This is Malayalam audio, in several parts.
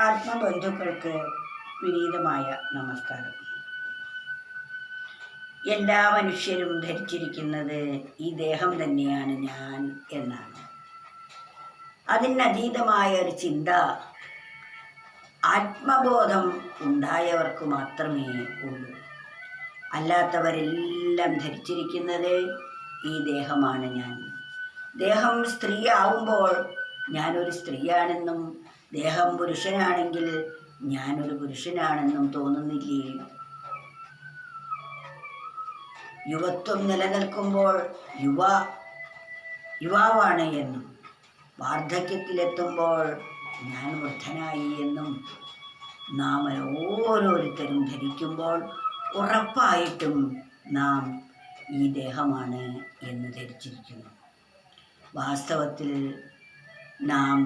ആത്മബന്ധുക്കൾക്ക് വിനീതമായ നമസ്കാരം. എല്ലാ മനുഷ്യരും ധരിച്ചിരിക്കുന്നത് ഈ ദേഹം തന്നെയാണ് ഞാൻ എന്നാണ്. അതിനതീതമായ ഒരു ചിന്ത ആത്മബോധം ഉണ്ടായവർക്ക് മാത്രമേ ഉള്ളൂ. അല്ലാത്തവരെല്ലാം ധരിച്ചിരിക്കുന്നത് ഈ ദേഹമാണ് ഞാൻ. ദേഹം സ്ത്രീ ആവുമ്പോൾ ഞാനൊരു സ്ത്രീയാണെന്നും ദേഹം പുരുഷനാണെങ്കിൽ ഞാനൊരു പുരുഷനാണെന്നും തോന്നുന്നില്ലേ? യുവത്വം നിലനിൽക്കുമ്പോൾ യുവാവാണ് എന്നും വാർദ്ധക്യത്തിലെത്തുമ്പോൾ ഞാൻ വൃദ്ധനായി എന്നും നാം ഓരോരുത്തരും ധരിക്കുമ്പോൾ ഉറപ്പായിട്ടും നാം ഈ ദേഹമാണ് എന്ന് ധരിച്ചിരിക്കുന്നു. വാസ്തവത്തിൽ നാം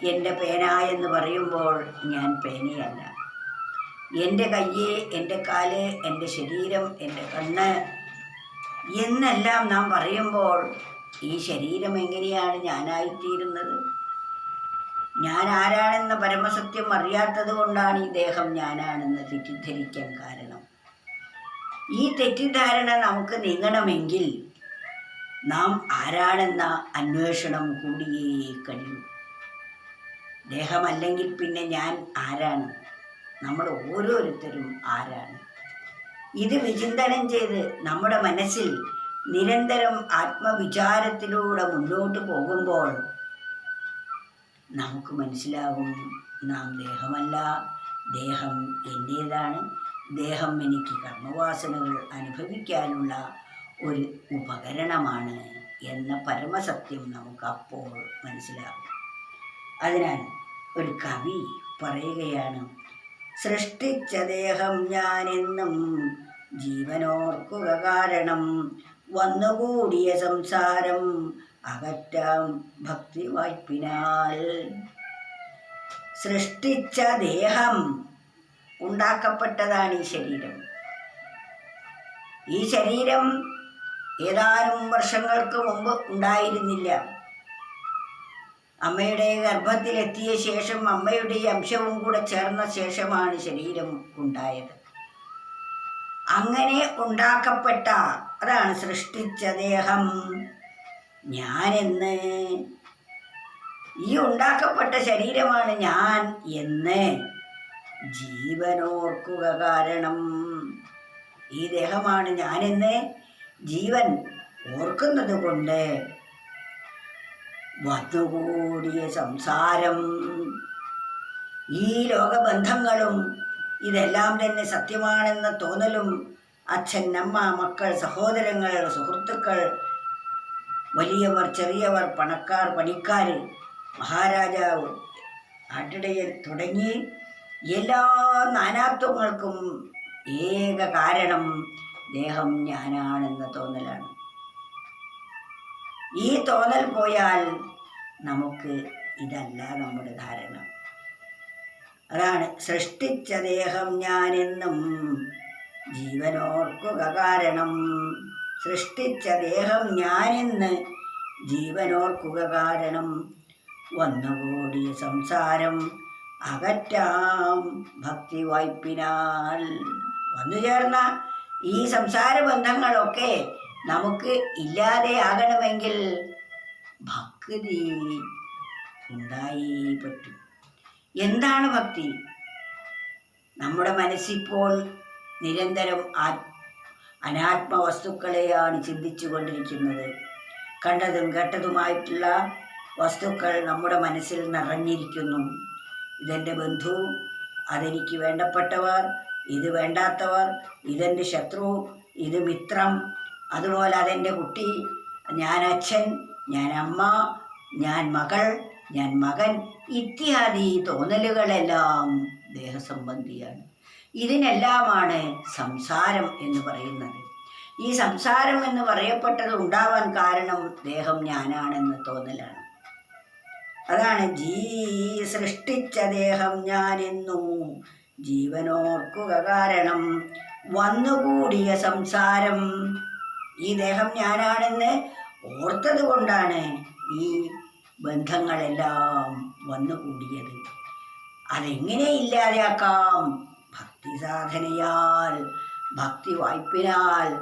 എൻ്റെ പേന എന്ന് പറയുമ്പോൾ ഞാൻ പേനയല്ല. എൻ്റെ കയ്യ്, എൻ്റെ കാല്, എൻ്റെ ശരീരം, എൻ്റെ കണ്ണ് എന്നെല്ലാം നാം പറയുമ്പോൾ ഈ ശരീരം എങ്ങനെയാണ് ഞാനായിത്തീരുന്നത്? ഞാൻ ആരാണെന്ന പരമസത്യം അറിയാത്തത് കൊണ്ടാണ് ഈ ദേഹം ഞാനാണെന്ന് തെറ്റിദ്ധരിക്കാൻ കാരണം. ഈ തെറ്റിദ്ധാരണ നമുക്ക് നീങ്ങണമെങ്കിൽ നാം ആരാണെന്ന അന്വേഷണം കൂടിയേ കഴിയൂ. ദേഹമല്ലെങ്കിൽ പിന്നെ ഞാൻ ആരാണ്? നമ്മൾ ഓരോരുത്തരും ആരാണ്? ഇത് വിചിന്തനം ചെയ്ത് നമ്മുടെ മനസ്സിൽ നിരന്തരം ആത്മവിചാരത്തിലൂടെ മുന്നോട്ട് പോകുമ്പോൾ നമുക്ക് മനസ്സിലാകും, നാം ദേഹമല്ല, ദേഹം എൻ്റേതാണ്, ദേഹം എനിക്ക് കർമ്മവാസനകൾ അനുഭവിക്കാനുള്ള ഒരു ഉപകരണമാണ് എന്ന പരമസത്യം നമുക്ക് അപ്പോൾ മനസ്സിലാകും. അതിനാൽ ഒരു കവി പറയുകയാണ്, സൃഷ്ടിച്ച ദേഹം ഞാനെന്നും ജീവനോർക്കുക കാരണം വന്നുകൂടിയ സംസാരം അകറ്റാം ഭക്തി വായ്പിനാൽ. സൃഷ്ടിച്ച ദേഹം, ഉണ്ടാക്കപ്പെട്ടതാണ് ഈ ശരീരം. ഈ ശരീരം ഏതാനും വർഷങ്ങൾക്ക് മുമ്പ് ഉണ്ടായിരുന്നില്ല. അമ്മയുടെ ഗർഭത്തിലെത്തിയ ശേഷം അമ്മയുടെ അംശവും കൂടെ ചേർന്ന ശേഷമാണ് ശരീരം ഉണ്ടായത്. അങ്ങനെ ഉണ്ടാക്കപ്പെട്ട, അതാണ് സൃഷ്ടിച്ച ദേഹം ഞാനെന്ന്, ഈ ഉണ്ടാക്കപ്പെട്ട ശരീരമാണ് ഞാൻ എന്ന് ജീവനോർക്കുക കാരണം. ഈ ദേഹമാണ് ഞാനെന്ന് ജീവൻ ഓർക്കുന്നത് കൊണ്ട് വന്നുകൂടിയ സംസാരം, ഈ ലോകബന്ധങ്ങളും ഇതെല്ലാം തന്നെ സത്യമാണെന്ന തോന്നലും അച്ഛൻ, അമ്മ, മക്കൾ, സഹോദരങ്ങൾ, സുഹൃത്തുക്കൾ, വലിയവർ, ചെറിയവർ, പണക്കാർ, പണിക്കാർ, മഹാരാജാവ്, ആട്ടിടയൻ തുടങ്ങി എല്ലാ നാനാത്വങ്ങൾക്കും ഏക കാരണം ദേഹം ഞാനാണെന്ന തോന്നലാണ്. ഈ തോന്നൽ പോയാൽ നമുക്ക് ഇതല്ല നമ്മുടെ ധാരണ. അതാണ് സൃഷ്ടിച്ച ദേഹം ഞാനെന്നും ജീവനോർക്കുക കാരണം. സൃഷ്ടിച്ച ദേഹം ഞാനെന്ന് ജീവനോർക്കുക കാരണം വന്നുകൂടിയ സംസാരം അകറ്റാം ഭക്തി വായ്പിനാൽ. വന്നു ചേർന്ന ഈ സംസാര ബന്ധങ്ങളൊക്കെ നമുക്ക് ഇല്ലാതെയാകണമെങ്കിൽ ഭക്തി ഉണ്ടായി പറ്റും. എന്താണ് ഭക്തി? നമ്മുടെ മനസ്സിപ്പോൾ നിരന്തരം അനാത്മ വസ്തുക്കളെയാണ് ചിന്തിച്ചു കൊണ്ടിരിക്കുന്നത്. കണ്ടതും കേട്ടതുമായിട്ടുള്ള വസ്തുക്കൾ നമ്മുടെ മനസ്സിൽ നിറഞ്ഞിരിക്കുന്നു. ഇതെൻ്റെ ബന്ധു, അതെനിക്ക് വേണ്ടപ്പെട്ടവർ, ഇത് വേണ്ടാത്തവർ, ഇതെൻ്റെ ശത്രു, ഇത് മിത്രം, അതുപോലെ അതെൻ്റെ കുട്ടി, ഞാൻ അച്ഛൻ, ഞാൻ അമ്മ, ഞാൻ മകൾ, ഞാൻ മകൻ ഇത്യാദി തോന്നലുകളെല്ലാം ദേഹസംബന്ധിയാണ്. ഇതിനെല്ലാമാണ് സംസാരം എന്ന് പറയുന്നത്. ഈ സംസാരം എന്ന് പറയപ്പെട്ടത് ഉണ്ടാവാൻ കാരണം ദേഹം ഞാനാണെന്ന് തോന്നലാണ്. അതാണ് സൃഷ്ടിച്ച ദേഹം ഞാനെന്നു ജീവനോർക്കുക കാരണം വന്നുകൂടിയ സംസാരം. ഈ ദേഹം ഞാനാണെന്ന് ഓർത്തത് കൊണ്ടാണ് ഈ ബന്ധങ്ങളെല്ലാം വന്നുകൂടിയത്. അതെങ്ങനെ ഇല്ലാതെയാക്കാം? ഭക്തി സാധനയാൽ, ഭക്തി വായ്പിനാൽ,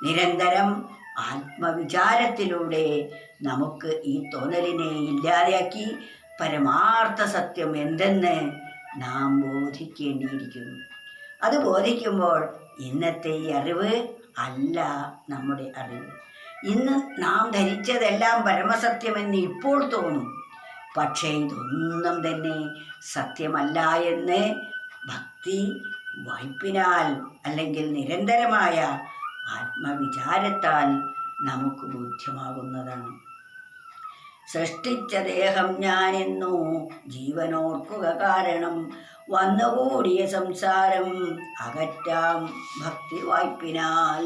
നിരന്തരം ആത്മവിചാരത്തിലൂടെ നമുക്ക് ഈ തോന്നലിനെ ഇല്ലാതെയാക്കി പരമാർത്ഥ സത്യം എന്തെന്ന് നാം ബോധിക്കേണ്ടിയിരിക്കുന്നു. അത് ബോധിക്കുമ്പോൾ ഇന്നത്തെ ഈ അറിവ് അല്ല നമ്മുടെ അറിവ്. ഇന്ന് നാം ധരിച്ചതെല്ലാം പരമസത്യമെന്ന് ഇപ്പോൾ തോന്നും. പക്ഷേ ഇതൊന്നും തന്നെ സത്യമല്ല എന്ന് ഭക്തി വായ്പിനാൽ അല്ലെങ്കിൽ നിരന്തരമായ ആത്മവിചാരത്താൽ നമുക്ക് ബോധ്യമാകുന്നതാണ്. സൃഷ്ടിച്ച ദേഹം ഞാനെന്നു ജീവനോർക്കുക കാരണം, വന്നുകൂടിയ സംസാരം അകറ്റാം ഭക്തി വായ്പിനാൽ.